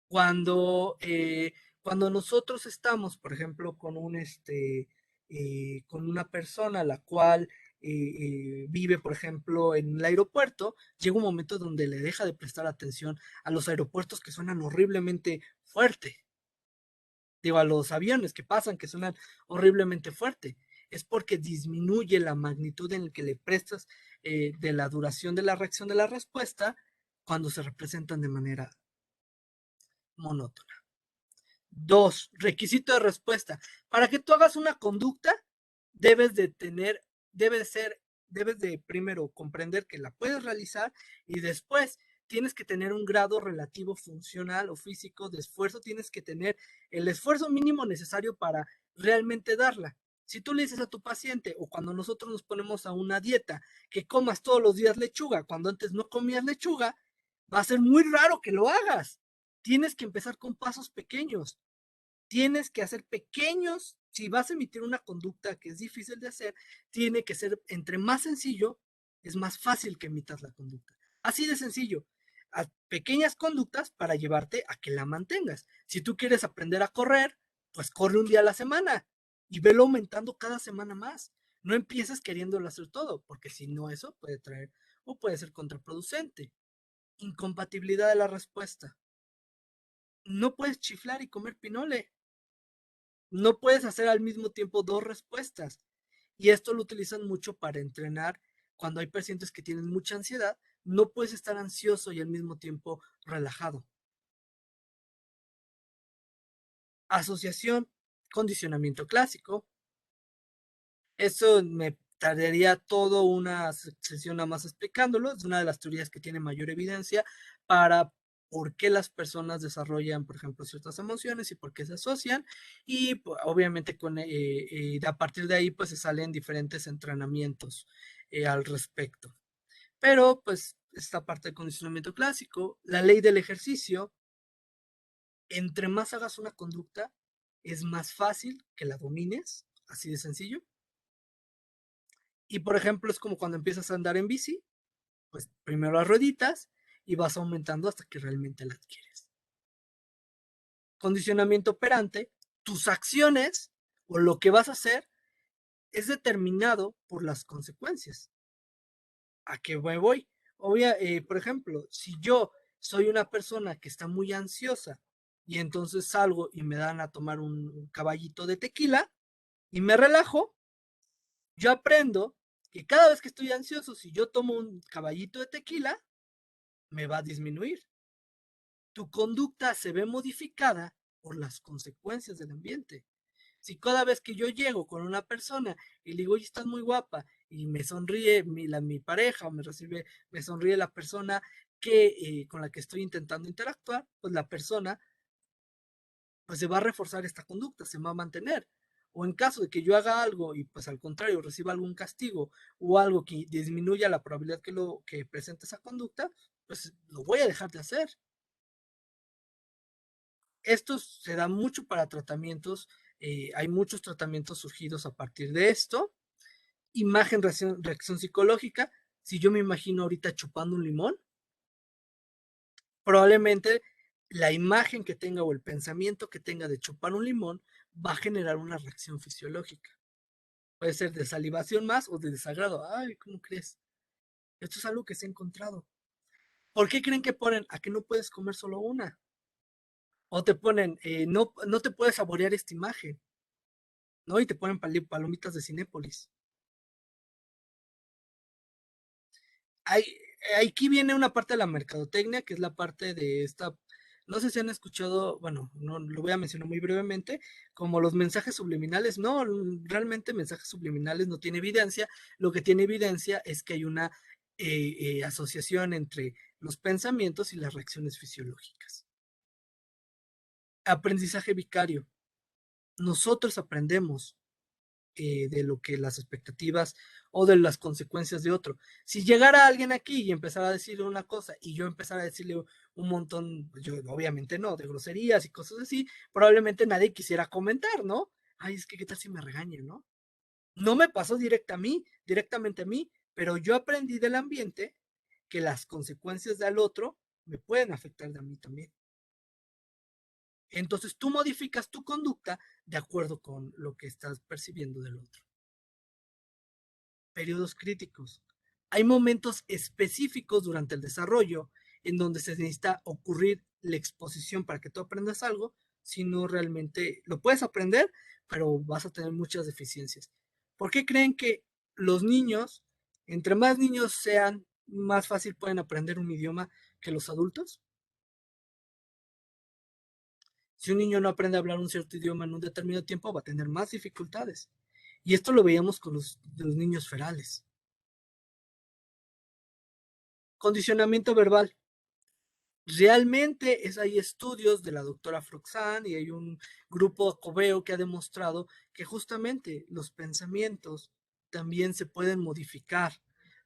cuando, eh, cuando nosotros estamos, por ejemplo, con una persona la cual vive, por ejemplo, en el aeropuerto, llega un momento donde le deja de prestar atención a los aeropuertos que suenan horriblemente fuerte. Digo, a los aviones que pasan que suenan horriblemente fuerte. Es porque disminuye la magnitud en la que le prestas de la duración de la reacción de la respuesta cuando se representan de manera monótona. Dos, requisito de respuesta. Para que tú hagas una conducta, debes de tener, debe ser, debes de primero comprender que la puedes realizar y después tienes que tener un grado relativo funcional o físico de esfuerzo, tienes que tener el esfuerzo mínimo necesario para realmente darla. Si tú le dices a tu paciente o cuando nosotros nos ponemos a una dieta que comas todos los días lechuga, cuando antes no comías lechuga, va a ser muy raro que lo hagas. Tienes que empezar con pasos pequeños. Tienes que hacer pequeños, si vas a emitir una conducta que es difícil de hacer, tiene que ser entre más sencillo, es más fácil que emitas la conducta. Así de sencillo. A pequeñas conductas para llevarte a que la mantengas. Si tú quieres aprender a correr, pues corre un día a la semana y velo aumentando cada semana más. No empieces queriéndolo hacer todo, porque si no eso puede traer o puede ser contraproducente. Incompatibilidad de la respuesta. No puedes chiflar y comer pinole. No puedes hacer al mismo tiempo dos respuestas. Y esto lo utilizan mucho para entrenar cuando hay pacientes que tienen mucha ansiedad. No puedes estar ansioso y al mismo tiempo relajado. Asociación, condicionamiento clásico. Eso me tardaría toda una sesión nada más explicándolo. Es una de las teorías que tiene mayor evidencia para por qué las personas desarrollan, por ejemplo, ciertas emociones y por qué se asocian. Y pues, obviamente a partir de ahí pues se salen diferentes entrenamientos al respecto. Pero pues esta parte del condicionamiento clásico, la ley del ejercicio, entre más hagas una conducta, es más fácil que la domines, así de sencillo. Y por ejemplo, es como cuando empiezas a andar en bici, pues primero las rueditas y vas aumentando hasta que realmente la adquieres. Condicionamiento operante, tus acciones o lo que vas a hacer es determinado por las consecuencias. ¿A qué me voy? Por ejemplo, si yo soy una persona que está muy ansiosa y entonces salgo y me dan a tomar un caballito de tequila y me relajo, yo aprendo que cada vez que estoy ansioso, si yo tomo un caballito de tequila, me va a disminuir. Tu conducta se ve modificada por las consecuencias del ambiente. Si cada vez que yo llego con una persona y le digo, oye, estás muy guapa, y me sonríe mi pareja o me sonríe la persona con la que estoy intentando interactuar, pues la persona pues se va a reforzar esta conducta, se va a mantener. o en caso de que yo haga algo y pues al contrario reciba algún castigo o algo que disminuya la probabilidad que presente esa conducta, pues lo voy a dejar de hacer. Esto se da mucho para tratamientos, hay muchos tratamientos surgidos a partir de esto. Imagen, reacción psicológica. Si yo me imagino ahorita chupando un limón, probablemente la imagen que tenga o el pensamiento que tenga de chupar un limón va a generar una reacción fisiológica. Puede ser de salivación más o de desagrado. Ay, ¿cómo crees? Esto es algo que se ha encontrado. ¿Por qué creen que ponen a que no puedes comer solo una? O te ponen, no te puedes saborear esta imagen, ¿no? Y te ponen palomitas de Cinépolis. Hay, aquí viene una parte de la mercadotecnia, que es la parte de esta, no sé si han escuchado, bueno, no lo voy a mencionar muy brevemente, como los mensajes subliminales. No, realmente mensajes subliminales no tiene evidencia. Lo que tiene evidencia es que hay una asociación entre los pensamientos y las reacciones fisiológicas. Aprendizaje vicario. Nosotros aprendemos de lo que las expectativas o de las consecuencias de otro. Si llegara alguien aquí y empezara a decirle una cosa y yo empezara a decirle un montón, pues yo obviamente no, de groserías y cosas así, probablemente nadie quisiera comentar, ¿no? Ay, es que qué tal si me regañan, ¿no? No me pasó directamente a mí, pero yo aprendí del ambiente que las consecuencias del otro me pueden afectar a mí también. Entonces tú modificas tu conducta de acuerdo con lo que estás percibiendo del otro. Periodos críticos. Hay momentos específicos durante el desarrollo en donde se necesita ocurrir la exposición para que tú aprendas algo, si no realmente lo puedes aprender, pero vas a tener muchas deficiencias. ¿Por qué creen que los niños, entre más niños sean, más fácil pueden aprender un idioma que los adultos? Si un niño no aprende a hablar un cierto idioma en un determinado tiempo, va a tener más dificultades. Y esto lo veíamos con los niños ferales. Condicionamiento verbal. Realmente hay estudios de la doctora Froxán y hay un grupo Coveo que ha demostrado que justamente los pensamientos también se pueden modificar.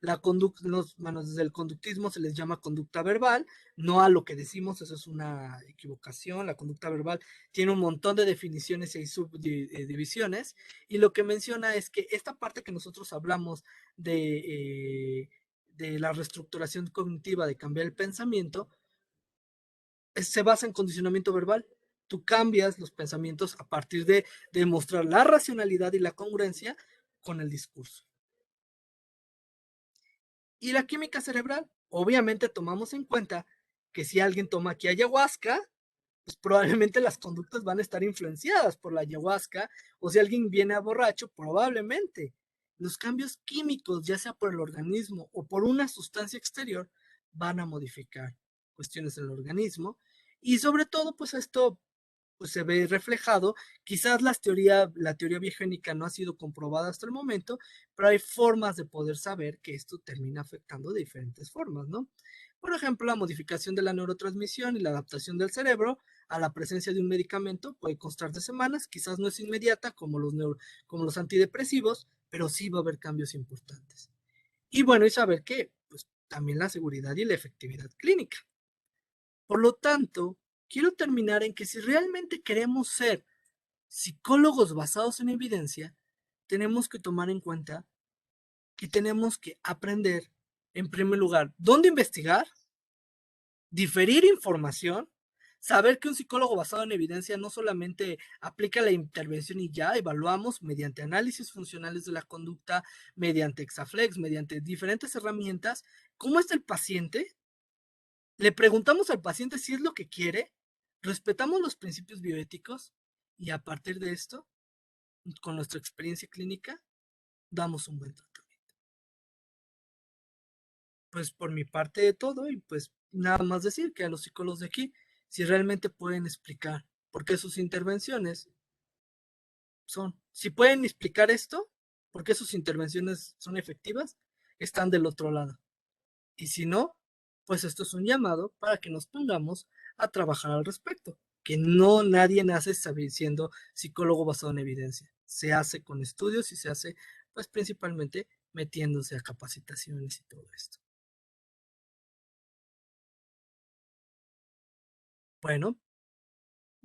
La conducta, desde el conductismo se les llama conducta verbal, no a lo que decimos, eso es una equivocación. La conducta verbal tiene un montón de definiciones y subdivisiones, y lo que menciona es que esta parte que nosotros hablamos de la reestructuración cognitiva, de cambiar el pensamiento, se basa en condicionamiento verbal. Tú cambias los pensamientos a partir de demostrar la racionalidad y la congruencia con el discurso. Y la química cerebral, obviamente tomamos en cuenta que si alguien toma aquí ayahuasca, pues probablemente las conductas van a estar influenciadas por la ayahuasca, o si alguien viene a borracho, probablemente los cambios químicos, ya sea por el organismo o por una sustancia exterior, van a modificar cuestiones del organismo. Y sobre todo, pues esto pues se ve reflejado. Quizás la teoría biogénica no ha sido comprobada hasta el momento, pero hay formas de poder saber que esto termina afectando de diferentes formas, ¿no? Por ejemplo, la modificación de la neurotransmisión y la adaptación del cerebro a la presencia de un medicamento puede constar de semanas, quizás no es inmediata como los antidepresivos, pero sí va a haber cambios importantes. Y bueno, y saber que pues, también la seguridad y la efectividad clínica. Por lo tanto, quiero terminar en que si realmente queremos ser psicólogos basados en evidencia, tenemos que tomar en cuenta que tenemos que aprender, en primer lugar, dónde investigar, diferir información, saber que un psicólogo basado en evidencia no solamente aplica la intervención y ya evaluamos mediante análisis funcionales de la conducta, mediante Exaflex, mediante diferentes herramientas, cómo está el paciente. Le preguntamos al paciente si es lo que quiere, respetamos los principios bioéticos y a partir de esto, con nuestra experiencia clínica, damos un buen tratamiento. Pues por mi parte de todo y pues nada más decir que a los psicólogos de aquí, si realmente pueden explicar por qué sus intervenciones si pueden explicar esto, por qué sus intervenciones son efectivas, están del otro lado. Y si no, pues esto es un llamado para que nos pongamos a trabajar al respecto, que no nadie nace siendo psicólogo basado en evidencia. se hace con estudios y se hace pues principalmente metiéndose a capacitaciones y todo esto. Bueno,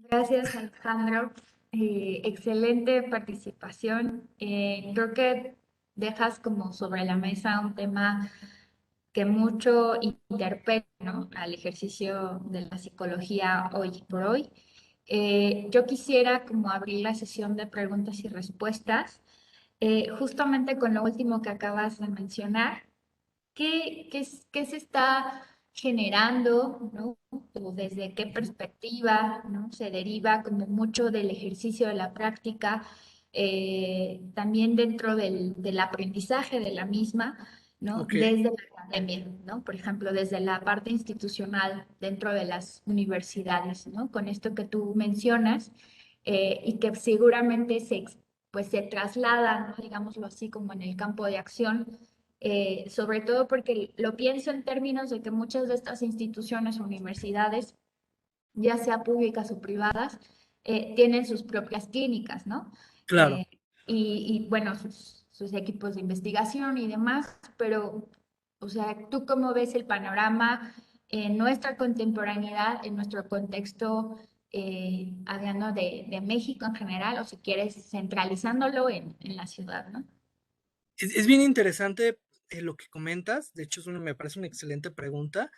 Gracias, Alejandro. Excelente participación. Creo que dejas como sobre la mesa un tema que mucho interpela, ¿no?, al ejercicio de la psicología hoy por hoy. Yo quisiera como abrir la sesión de preguntas y respuestas, justamente con lo último que acabas de mencionar. ¿Qué se está generando, ¿no? O desde qué perspectiva, ¿no?, se deriva como mucho del ejercicio de la práctica, también dentro del aprendizaje de la misma, ¿no?, ok, desde la academia, ¿no? Por ejemplo, desde la parte institucional dentro de las universidades, ¿no? Con esto que tú mencionas, y que seguramente pues se traslada, ¿no?, digámoslo así, como en el campo de acción, sobre todo porque lo pienso en términos de que muchas de estas instituciones o universidades, ya sea públicas o privadas, tienen sus propias clínicas, ¿no? claro. Bueno, sus equipos de investigación y demás, pero, o sea, ¿tú cómo ves el panorama en nuestra contemporaneidad, en nuestro contexto, hablando de México en general, o si quieres, centralizándolo en la ciudad, ¿no? Es bien interesante, lo que comentas, de hecho, me parece una excelente pregunta.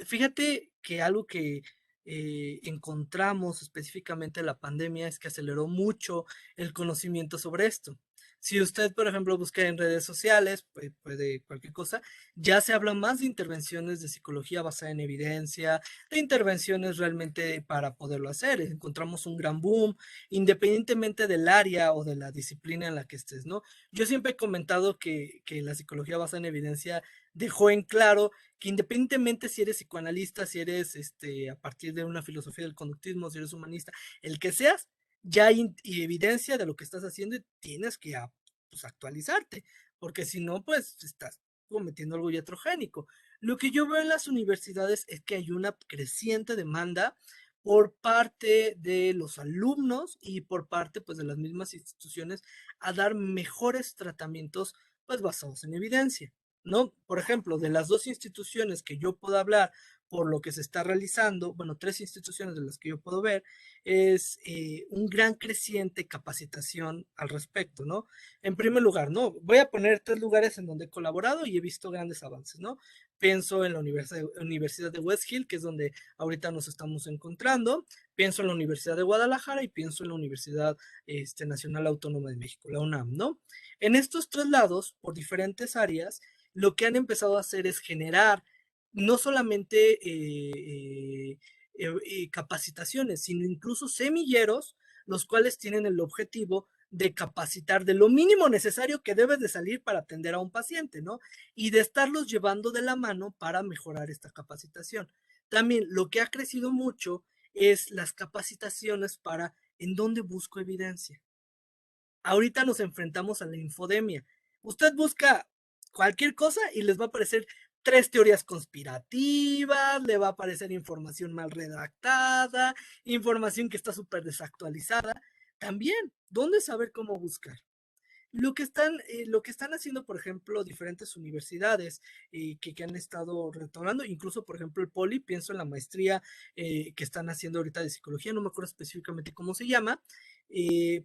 Fíjate que algo que, encontramos específicamente en la pandemia es que aceleró mucho el conocimiento sobre esto. Si usted, por ejemplo, busca en redes sociales, puede cualquier cosa, ya se habla más de intervenciones de psicología basada en evidencia, de intervenciones realmente para poderlo hacer. Encontramos un gran boom, independientemente del área o de la disciplina en la que estés, ¿no? Yo siempre he comentado que la psicología basada en evidencia dejó en claro que independientemente si eres psicoanalista, si eres a partir de una filosofía del conductismo, si eres humanista, el que seas, ya hay evidencia de lo que estás haciendo y tienes que pues, actualizarte, porque si no, pues estás cometiendo algo iatrogénico. Lo que yo veo en las universidades es que hay una creciente demanda por parte de los alumnos y por parte pues de las mismas instituciones a dar mejores tratamientos pues basados en evidencia, ¿no? Por ejemplo, de las dos instituciones que yo puedo hablar por lo que se está realizando, bueno, tres instituciones de las que yo puedo ver, es un gran creciente capacitación al respecto, ¿no? En primer lugar, ¿no? Voy a poner tres lugares en donde he colaborado y he visto grandes avances, ¿no? Pienso en la Universidad de West Hill, que es donde ahorita nos estamos encontrando, pienso en la Universidad de Guadalajara y pienso en la Universidad Nacional Autónoma de México, la UNAM, ¿no? En estos tres lados, por diferentes áreas, lo que han empezado a hacer es generar no solamente capacitaciones, sino incluso semilleros, los cuales tienen el objetivo de capacitar de lo mínimo necesario que debes de salir para atender a un paciente, ¿no? Y de estarlos llevando de la mano para mejorar esta capacitación. También lo que ha crecido mucho es las capacitaciones para en dónde busco evidencia. Ahorita nos enfrentamos a la infodemia. Usted busca cualquier cosa y les va a aparecer tres teorías conspirativas, le va a aparecer información mal redactada, información que está súper desactualizada. También, ¿dónde saber cómo buscar? Lo que están haciendo, por ejemplo, diferentes universidades que han estado retomando, incluso, por ejemplo, el Poli, pienso en la maestría que están haciendo ahorita de psicología, no me acuerdo específicamente cómo se llama, eh,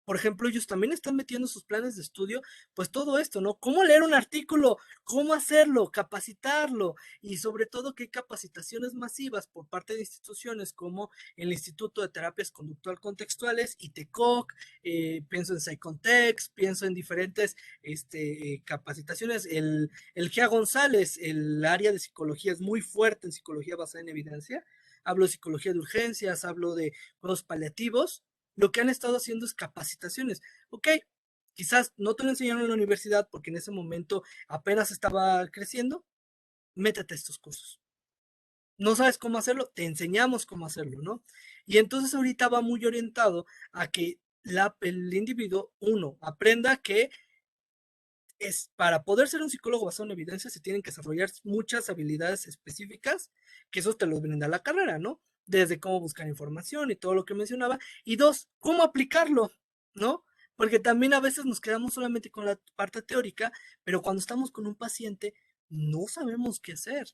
por ejemplo, ellos también están metiendo sus planes de estudio, pues todo esto, ¿no? ¿Cómo leer un artículo? ¿Cómo hacerlo? Capacitarlo. Y sobre todo, qué capacitaciones masivas por parte de instituciones como el Instituto de Terapias Conductual Contextuales, ITECOC, pienso en Psycontext, pienso en diferentes capacitaciones. El GEA González, el área de psicología es muy fuerte en psicología basada en evidencia. Hablo de psicología de urgencias, hablo de cuidados paliativos. Lo que han estado haciendo es capacitaciones. Ok, quizás no te lo enseñaron en la universidad porque en ese momento apenas estaba creciendo, métete a estos cursos. No sabes cómo hacerlo, te enseñamos cómo hacerlo, ¿no? Y entonces ahorita va muy orientado a que el individuo, uno, aprenda que es para poder ser un psicólogo basado en evidencia se tienen que desarrollar muchas habilidades específicas, que eso te lo brinda la carrera, ¿no? Desde cómo buscar información y todo lo que mencionaba. Y dos, cómo aplicarlo. ¿no? Porque también a veces nos quedamos solamente con la parte teórica, pero cuando estamos con un paciente no sabemos qué hacer.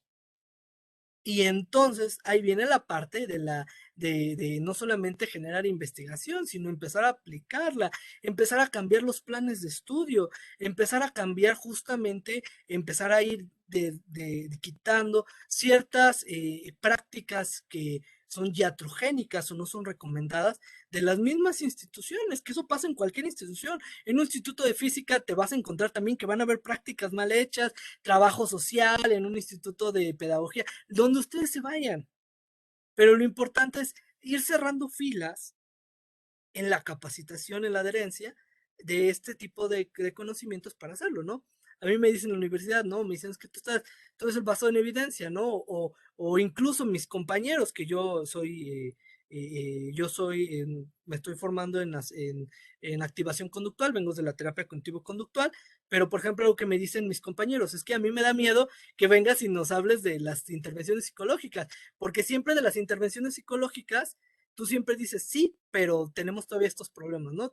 Y entonces ahí viene la parte de no solamente generar investigación, sino empezar a aplicarla, empezar a cambiar los planes de estudio, empezar a cambiar justamente, empezar a ir de quitando ciertas prácticas que son iatrogénicas o no son recomendadas de las mismas instituciones, que eso pasa en cualquier institución. En un instituto de física te vas a encontrar también que van a haber prácticas mal hechas, trabajo social, en un instituto de pedagogía donde ustedes se vayan. Pero lo importante es ir cerrando filas en la capacitación, en la adherencia de este tipo de conocimientos para hacerlo, ¿no? A mí me dicen en la universidad, ¿no? Me dicen es que tú eres el basado en evidencia, ¿no? O incluso mis compañeros, que yo soy, me estoy formando en activación conductual, vengo de la terapia cognitivo-conductual, pero por ejemplo, lo que me dicen mis compañeros es que a mí me da miedo que vengas y nos hables de las intervenciones psicológicas, porque siempre de las intervenciones psicológicas tú siempre dices, sí, pero tenemos todavía estos problemas, ¿no?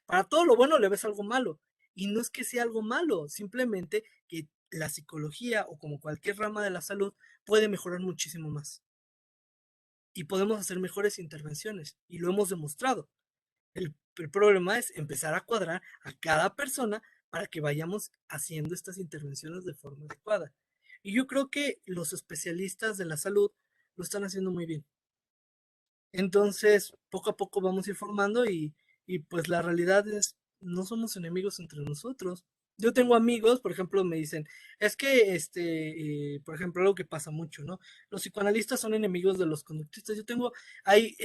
Para todo lo bueno le ves algo malo. Y no es que sea algo malo, simplemente que la psicología o como cualquier rama de la salud puede mejorar muchísimo más. Y podemos hacer mejores intervenciones. Y lo hemos demostrado. El problema es empezar a cuadrar a cada persona para que vayamos haciendo estas intervenciones de forma adecuada. Y yo creo que los especialistas de la salud lo están haciendo muy bien. Entonces, poco a poco vamos a ir formando y pues la realidad es, no somos enemigos entre nosotros. Yo tengo amigos, por ejemplo, me dicen, es que, por ejemplo, algo que pasa mucho, ¿no? Los psicoanalistas son enemigos de los conductistas. Hay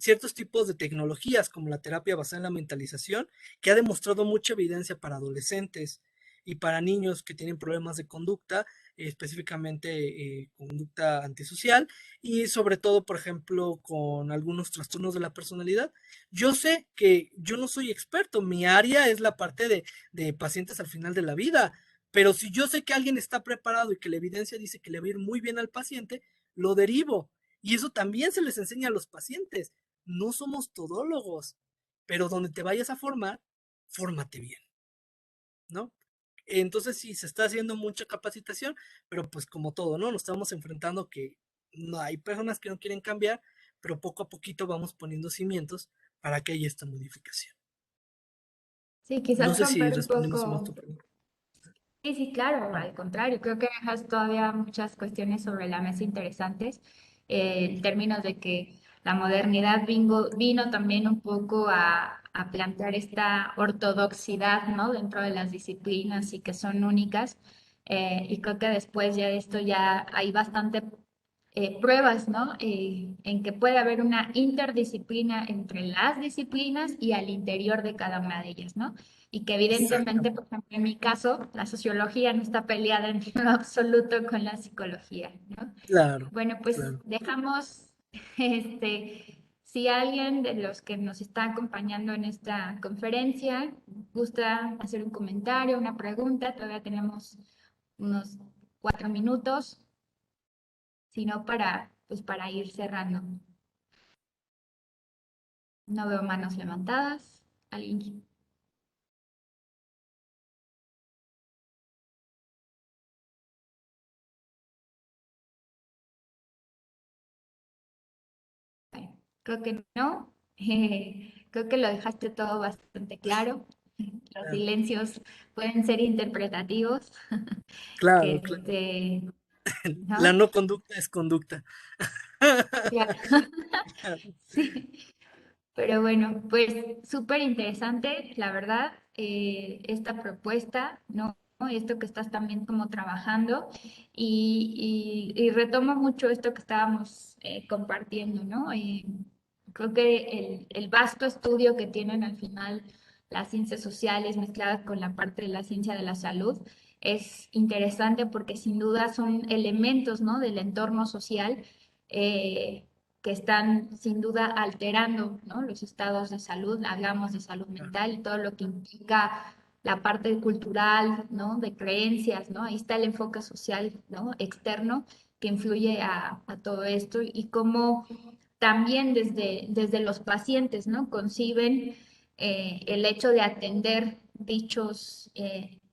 ciertos tipos de tecnologías, como la terapia basada en la mentalización, que ha demostrado mucha evidencia para adolescentes y para niños que tienen problemas de conducta, específicamente conducta antisocial y sobre todo, por ejemplo, con algunos trastornos de la personalidad. Yo sé que yo no soy experto, mi área es la parte de pacientes al final de la vida, pero si yo sé que alguien está preparado y que la evidencia dice que le va a ir muy bien al paciente, lo derivo. Y eso también se les enseña a los pacientes. No somos todólogos, pero donde te vayas a formar, fórmate bien, ¿no? Entonces sí, se está haciendo mucha capacitación, pero pues como todo, ¿no? Nos estamos enfrentando que no hay personas que no quieren cambiar, pero poco a poquito vamos poniendo cimientos para que haya esta modificación. Sí, No quizás sé si romper un respondimos más poco. tu pregunta. Sí, sí, claro, al contrario, creo que dejas todavía muchas cuestiones sobre la mesa interesantes, en términos de que la modernidad vino también un poco a plantear esta ortodoxidad, ¿no? Dentro de las disciplinas y que son únicas. Y creo que después ya de esto ya hay bastante pruebas, ¿no? En que puede haber una interdisciplina entre las disciplinas y al interior de cada una de ellas, ¿no? Y que evidentemente, Exactamente. por ejemplo, en mi caso, la sociología no está peleada en lo absoluto con la psicología, ¿no? Claro, Bueno, pues claro, dejamos, si alguien de los que nos está acompañando en esta conferencia gusta hacer un comentario, una pregunta, todavía tenemos unos 4 minutos, sino pues para ir cerrando. No veo manos levantadas. ¿Alguien? Bueno, creo que no. Creo que lo dejaste todo bastante claro. Los claro, silencios pueden ser interpretativos. claro, claro. Este, La ¿no? no conducta es conducta. Claro. Sí. Pero bueno, pues súper interesante, la verdad, esta propuesta, ¿no? Esto que estás también como trabajando y retomo mucho esto que estábamos compartiendo, ¿no? Creo que el vasto estudio que tienen al final las ciencias sociales mezcladas con la parte de la ciencia de la salud es interesante porque sin duda son elementos, ¿no? Del entorno social. eh, que están sin duda alterando, ¿no? Los estados de salud, hablamos de salud mental y todo lo que implica la parte cultural, ¿no? De creencias, ¿no? Ahí está el enfoque social, ¿no? Externo que influye a todo esto y cómo también desde los pacientes, ¿no? Conciben el hecho de atender dichos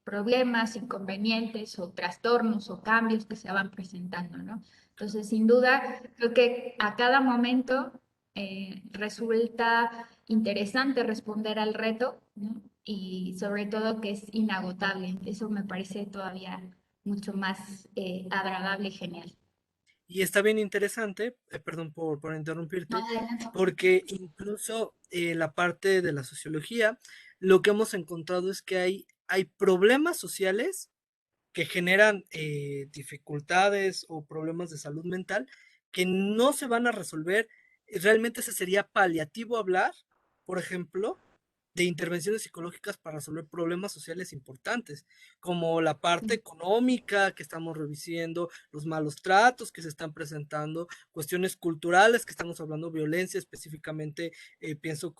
problemas, inconvenientes o trastornos o cambios que se van presentando, ¿no? Entonces, sin duda, creo que a cada momento resulta interesante responder al reto, ¿no? Y sobre todo que es inagotable. Eso me parece todavía mucho más agradable y genial. Y está bien interesante, perdón por No, interrumpirte, adelante. porque incluso la parte de la sociología, lo que hemos encontrado es que hay problemas sociales que generan dificultades o problemas de salud mental que no se van a resolver. Realmente ese sería paliativo hablar, por ejemplo, de intervenciones psicológicas para resolver problemas sociales importantes, como la parte Sí, económica que estamos revisando, los malos tratos que se están presentando, cuestiones culturales que estamos hablando, violencia específicamente, pienso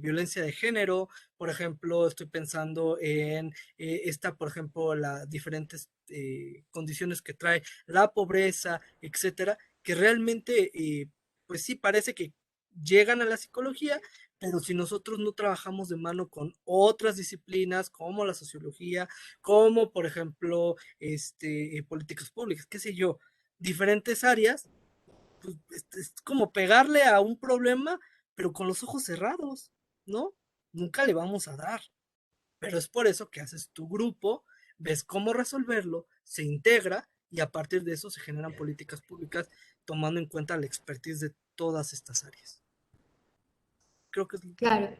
violencia de género, por ejemplo, estoy pensando en esta, por ejemplo, las diferentes condiciones que trae la pobreza, etcétera, que realmente, pues sí, parece que llegan a la psicología, pero si nosotros no trabajamos de mano con otras disciplinas como la sociología, como por ejemplo, políticas públicas, qué sé yo, diferentes áreas, pues es como pegarle a un problema, pero con los ojos cerrados, ¿no? Nunca le vamos a dar. Pero es por eso que haces tu grupo, ves cómo resolverlo, se integra y a partir de eso se generan políticas públicas tomando en cuenta la expertise de todas estas áreas. Creo que es claro.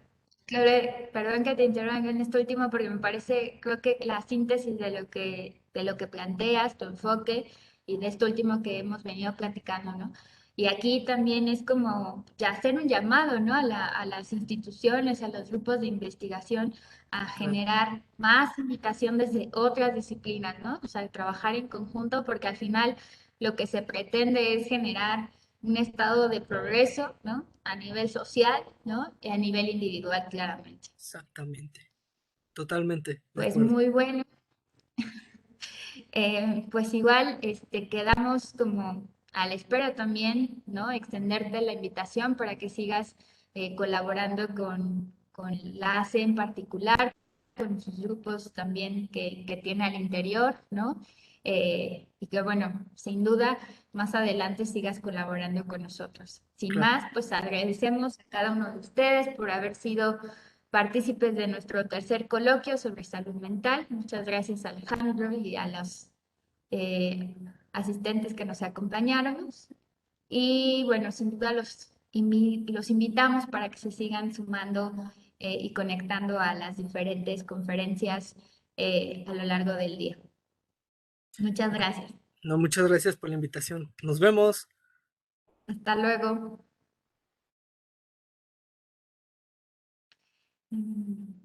Claro, perdón que te interrumpa en esto último porque me parece, creo que la síntesis de lo que planteas, tu enfoque y de esto último que hemos venido platicando, ¿no? Y aquí también es como ya hacer un llamado, ¿no? A las instituciones, a los grupos de investigación, a claro, generar más invitación desde otras disciplinas, ¿no? O sea, trabajar en conjunto porque al final lo que se pretende es generar un estado de progreso, ¿no? A nivel social, ¿no? Y a nivel individual, claramente. exactamente, totalmente de Pues acuerdo. muy bueno. Pues igual, quedamos como a la espera también, ¿no? Extenderte la invitación para que sigas colaborando con la ACE en particular, con sus grupos también que tiene al interior, ¿no? Y que bueno, sin duda, más adelante sigas colaborando con nosotros. Sin Claro. más, pues agradecemos a cada uno de ustedes por haber sido partícipes de nuestro tercer coloquio sobre salud mental. Muchas gracias, Alejandro, y a los eh, asistentes que nos acompañaron. Y bueno, sin duda los invitamos para que se sigan sumando y conectando a las diferentes conferencias a lo largo del día. Muchas gracias. No, muchas gracias por la invitación. Nos vemos. Hasta luego. Mm.